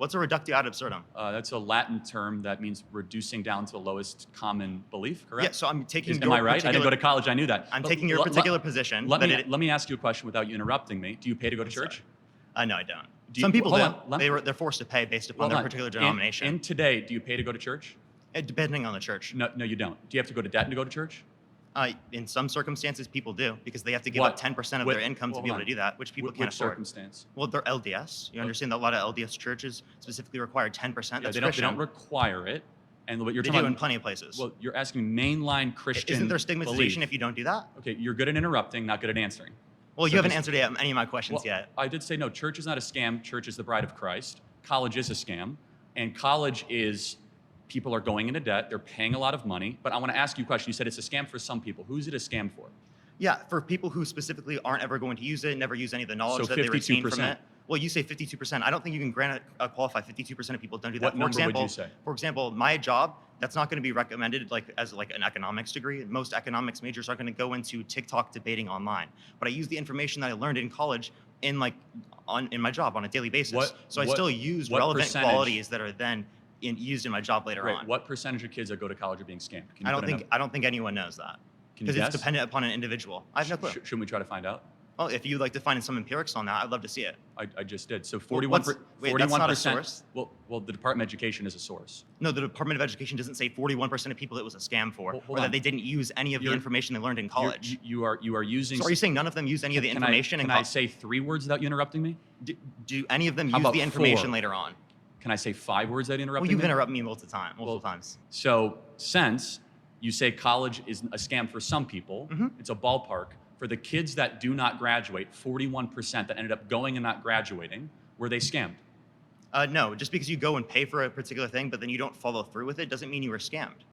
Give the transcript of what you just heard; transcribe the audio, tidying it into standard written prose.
What's a reductio ad absurdum? That's a Latin term that means reducing down to the lowest common belief, Yeah, correct? so I'm taking Am your I right? I didn't go to college, I knew that. I'm But taking your particular position that it. let me ask you a question without you interrupting me. Do you pay to go to I'm sorry. church? No, I don't. Do you, Some people hold do. on, They're forced to pay based upon hold their on. particular denomination. In today, do you pay to go to church? Depending on the church. No, no, you don't. Do you have to go to debt to go to church? In some circumstances, people do because they have to give What? up 10% of What- their income to hold be able on. to do that, which people can't Which afford. circumstance? Well, they're LDS. You understand that a lot of LDS churches specifically require 10%. Yeah, That's they Christian. don't require it. And what you're They talking do in about, plenty of places. well, you're asking mainline Christian. Isn't there stigmatization belief. if you don't do that? Okay, you're good at interrupting, not good at answering. Well, So you haven't just- answered any of my questions Well, yet. I did say no. Church is not a scam. Church is the bride of Christ. College is a scam, and college is people are going into debt. They're paying a lot of money. But I want to ask you a question. You said it's a scam for some people. Who's it a scam for? Yeah, for people who specifically aren't ever going to use it, never use any of the knowledge So that they retain from 52%. it. Well, you say 52%. I don't think you can qualify 52% of people don't do that. What number would you say? For example, my job, that's not going to be recommended as an economics degree. Most economics majors are going to go into TikTok debating online. But I use the information that I learned in college in my job on a daily basis. So I what- still use what relevant percentage- qualities that are then used in my job later Right. on. What percentage of kids that go to college are being scammed? Can you I put don't a think number? I don't think anyone knows that Can you because it's guess? dependent upon an individual. I have no clue. Shouldn't we try to find out? Well, if you'd like to find some empirics on that, I'd love to see it. I just did. So Well, 41 wait, that's not a 41%. source. Well, the Department of Education is a source. No, the Department of Education doesn't say 41% of people it was a scam for, Hold or on. that they didn't use any of the You're- information they learned in college. You are using. So are you saying none of them used any of the information in Can I college? say 3 words without you interrupting me? Do any of them How use about the information 4? later on? Can I say 5 words without Well, interrupting you've me? interrupted me multiple times. So since you say college is a scam for some people, it's a ballpark. For the kids that do not graduate, 41% that ended up going and not graduating, were they scammed? No, just because you go and pay for a particular thing, but then you don't follow through with it, doesn't mean you were scammed.